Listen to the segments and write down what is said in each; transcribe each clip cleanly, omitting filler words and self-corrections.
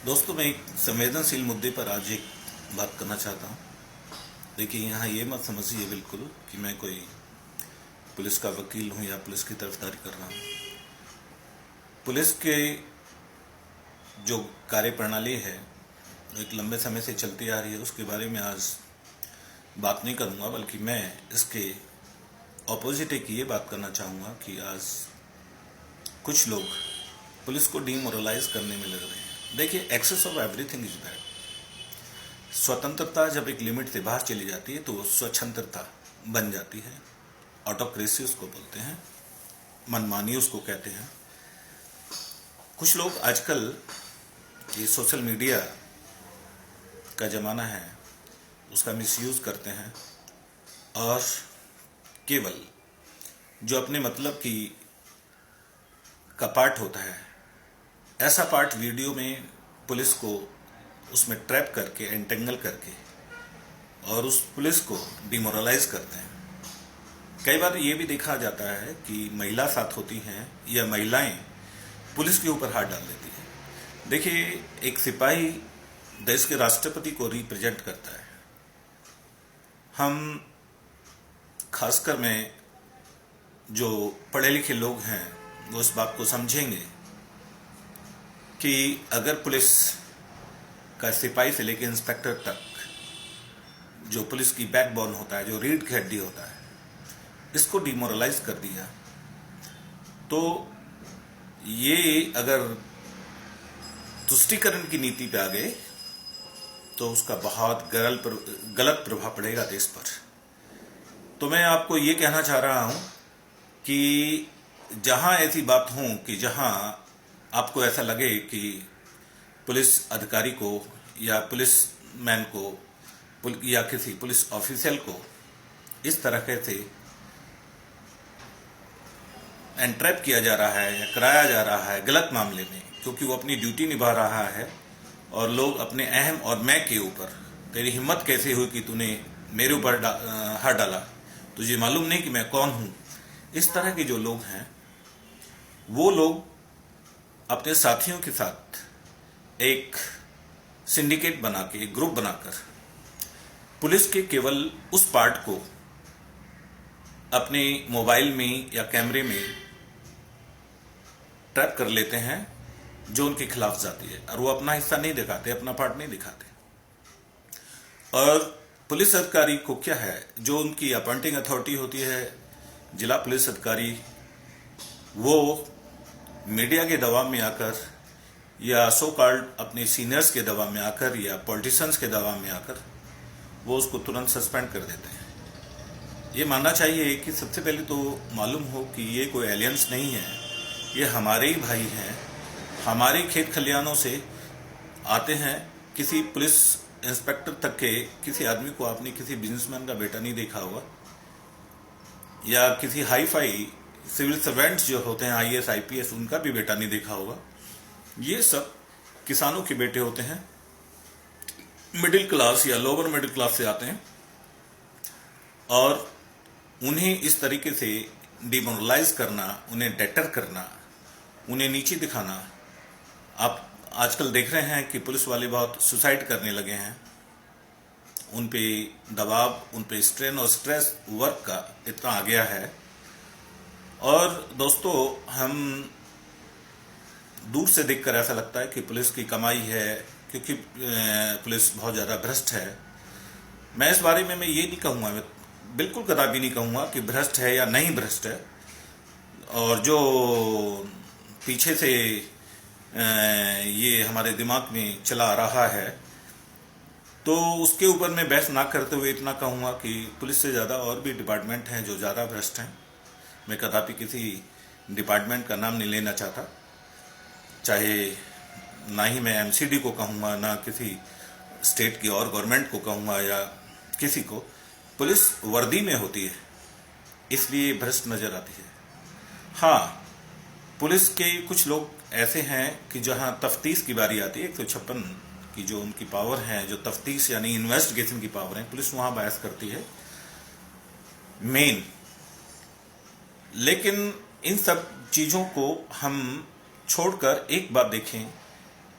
दोस्तों, मैं एक संवेदनशील मुद्दे पर आज एक बात करना चाहता हूँ। देखिए, यहाँ ये मत समझिए बिल्कुल कि मैं कोई पुलिस का वकील हूँ या पुलिस की तरफदारी कर रहा हूँ। पुलिस के जो कार्यप्रणाली है वो एक लंबे समय से चलती आ रही है, उसके बारे में आज बात नहीं करूँगा, बल्कि मैं इसके ऑपोजिट एक ये बात करना चाहूँगा कि आज कुछ लोग पुलिस को डीमोरलाइज करने में लग रहे हैं। देखिए, excess of everything is bad. स्वतंत्रता जब एक लिमिट से बाहर चली जाती है तो वो स्वच्छंत्रता बन जाती है। ऑटोक्रेसी उसको बोलते हैं, मनमानी उसको कहते हैं। कुछ लोग आजकल ये सोशल मीडिया का ज़माना है, उसका मिसयूज़ करते हैं और केवल जो अपने मतलब की का पार्ट होता है, ऐसा पार्ट वीडियो में पुलिस को उसमें ट्रैप करके, एंटेंगल करके और उस पुलिस को डिमोरलाइज करते हैं। कई बार ये भी देखा जाता है कि महिला साथ होती हैं या महिलाएं पुलिस के ऊपर हाथ डाल देती हैं। देखिए, एक सिपाही देश के राष्ट्रपति को रिप्रेजेंट करता है। हम खासकर में जो पढ़े लिखे लोग हैं वो इस बात को समझेंगे कि अगर पुलिस का सिपाही से लेकर इंस्पेक्टर तक जो पुलिस की बैकबोन होता है, जो रीढ़ की हड्डी होता है, इसको डिमोरलाइज कर दिया तो ये अगर तुष्टीकरण की नीति पे आ गए तो उसका बहुत गलत प्रभाव पड़ेगा देश पर। तो मैं आपको ये कहना चाह रहा हूं कि जहां ऐसी बात हो कि जहां आपको ऐसा लगे कि पुलिस अधिकारी को या पुलिस मैन को या किसी पुलिस ऑफिशियल को इस तरह से एंट्रैप किया जा रहा है या कराया जा रहा है गलत मामले में, क्योंकि वो अपनी ड्यूटी निभा रहा है और लोग अपने अहम और मैं के ऊपर, तेरी हिम्मत कैसे हुई कि तूने मेरे ऊपर हाथ डाला, तुझे मालूम नहीं कि मैं कौन हूं, इस तरह के जो लोग हैं वो लोग अपने साथियों के साथ एक सिंडिकेट बना के, एक ग्रुप बनाकर पुलिस के केवल उस पार्ट को अपने मोबाइल में या कैमरे में ट्रैप कर लेते हैं जो उनके खिलाफ जाती है, और वो अपना हिस्सा नहीं दिखाते, अपना पार्ट नहीं दिखाते। और पुलिस अधिकारी को क्या है, जो उनकी अपॉइंटिंग अथॉरिटी होती है, जिला पुलिस अधिकारी, वो मीडिया के दबाव में आकर या सो कॉल्ड अपने सीनियर्स के दबाव में आकर या पॉलिटिशियंस के दबाव में आकर वो उसको तुरंत सस्पेंड कर देते हैं। ये मानना चाहिए कि सबसे पहले तो मालूम हो कि ये कोई एलियंस नहीं है, ये हमारे ही भाई हैं। हमारे खेत खलियानों से आते हैं। किसी पुलिस इंस्पेक्टर तक के किसी आदमी को आपने किसी बिजनेसमैन का बेटा नहीं देखा होगा, या किसी हाई फाई सिविल सर्वेंट्स जो होते हैं IAS IPS, उनका भी बेटा नहीं देखा होगा। ये सब किसानों के बेटे होते हैं, मिडिल क्लास या लोअर मिडिल क्लास से आते हैं, और उन्हें इस तरीके से डिमोरलाइज करना, उन्हें डेटर करना, उन्हें नीचे दिखाना। आप आजकल देख रहे हैं कि पुलिस वाले बहुत सुसाइड करने लगे हैं। उन पे दबाव, उन पे स्ट्रेन और स्ट्रेस वर्क का इतना आ गया है। और दोस्तों, हम दूर से देखकर ऐसा लगता है कि पुलिस की कमाई है, क्योंकि पुलिस बहुत ज़्यादा भ्रष्ट है। मैं इस बारे में मैं ये नहीं कहूँगा, मैं बिल्कुल कदापि नहीं कहूँगा कि भ्रष्ट है या नहीं भ्रष्ट है। और जो पीछे से ये हमारे दिमाग में चला आ रहा है, तो उसके ऊपर मैं बहस ना करते हुए इतना कहूँगा कि पुलिस से ज़्यादा और भी डिपार्टमेंट हैं जो ज़्यादा भ्रष्ट हैं। मैं कदापि किसी डिपार्टमेंट का नाम नहीं लेना चाहता, चाहे ना ही मैं MCD को कहूँगा, ना किसी स्टेट की और गवर्नमेंट को कहूँगा या किसी को। पुलिस वर्दी में होती है, इसलिए भ्रष्ट नजर आती है। हाँ, पुलिस के कुछ लोग ऐसे हैं कि जहां तफ्तीश की बारी आती है, 156 की जो उनकी पावर है, जो तफ्तीश यानी इन्वेस्टिगेशन की पावर है, पुलिस वहां बहस करती है मेन। लेकिन इन सब चीजों को हम छोड़कर एक बात देखें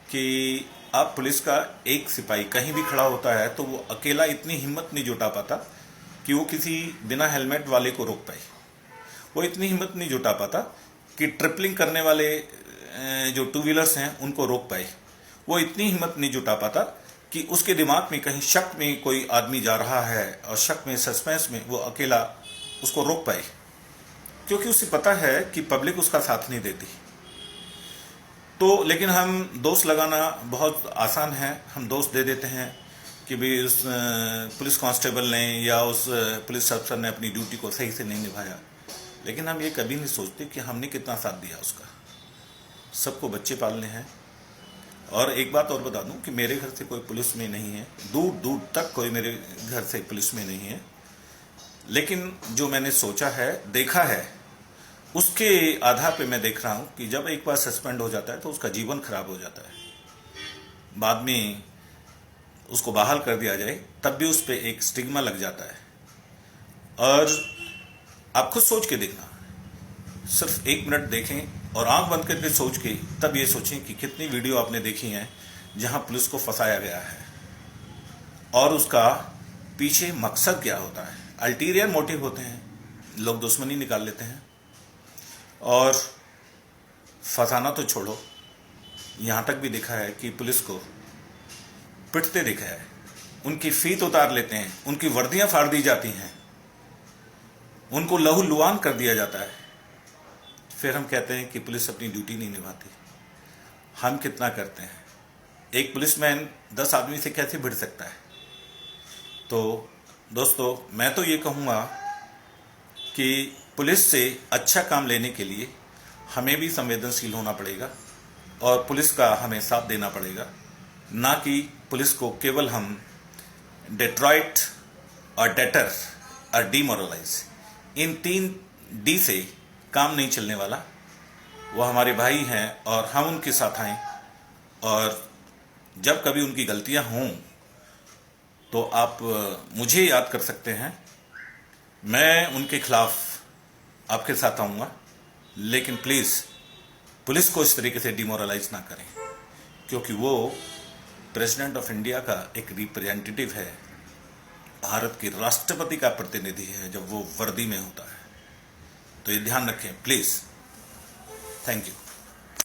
कि आप पुलिस का एक सिपाही कहीं भी खड़ा होता है तो वो अकेला इतनी हिम्मत नहीं जुटा पाता कि वो किसी बिना हेलमेट वाले को रोक पाए। वो इतनी हिम्मत नहीं जुटा पाता कि ट्रिपलिंग करने वाले जो टू व्हीलर्स हैं उनको रोक पाए। वो इतनी हिम्मत नहीं जुटा पाता कि उसके दिमाग में कहीं शक में कोई आदमी जा रहा है और शक में, सस्पेंस में वो अकेला उसको रोक पाए, क्योंकि उसे पता है कि पब्लिक उसका साथ नहीं देती। तो लेकिन हम दोष लगाना बहुत आसान है, हम दोष दे देते हैं कि भाई उस पुलिस कांस्टेबल ने या उस पुलिस अफसर ने अपनी ड्यूटी को सही से नहीं निभाया। लेकिन हम ये कभी नहीं सोचते कि हमने कितना साथ दिया उसका। सबको बच्चे पालने हैं। और एक बात और बता दूं कि मेरे घर से कोई पुलिस में नहीं है, दूर दूर तक कोई मेरे घर से पुलिस में नहीं है। लेकिन जो मैंने सोचा है, देखा है, उसके आधार पे मैं देख रहा हूं कि जब एक बार सस्पेंड हो जाता है तो उसका जीवन खराब हो जाता है। बाद में उसको बहाल कर दिया जाए तब भी उस पर एक स्टिग्मा लग जाता है। और आप खुद सोच के देखना, सिर्फ 1 मिनट देखें और आंख बंद करके सोच के तब ये सोचें कि कितनी वीडियो आपने देखी हैं जहां पुलिस को फंसाया गया है और उसका पीछे मकसद क्या होता है। अल्टीरियर मोटिव होते हैं, लोग दुश्मनी निकाल लेते हैं। और फंसाना तो छोड़ो, यहां तक भी देखा है कि पुलिस को पिटते देखा है, उनकी फीत उतार लेते हैं, उनकी वर्दियां फाड़ दी जाती हैं, उनको लहूलुहान कर दिया जाता है। फिर हम कहते हैं कि पुलिस अपनी ड्यूटी नहीं निभाती। हम कितना करते हैं? एक पुलिसमैन 10 आदमी से कैसे भिड़ सकता है? तो दोस्तों, मैं तो ये कहूँगा कि पुलिस से अच्छा काम लेने के लिए हमें भी संवेदनशील होना पड़ेगा और पुलिस का हमें साथ देना पड़ेगा, ना कि पुलिस को केवल हम डेट्रॉइट और डेटर और डीमोरलाइज, इन 3 डी से काम नहीं चलने वाला। वो हमारे भाई हैं और हम उनके साथ आए, और जब कभी उनकी गलतियां हों तो आप मुझे याद कर सकते हैं। मैं उनके खिलाफ आपके साथ आऊँगा, लेकिन प्लीज़ पुलिस को इस तरीके से डिमोरलाइज ना करें, क्योंकि वो प्रेसिडेंट ऑफ इंडिया का एक रिप्रेजेंटेटिव है, भारत के राष्ट्रपति का प्रतिनिधि है जब वो वर्दी में होता है। तो ये ध्यान रखें प्लीज़। Thank you.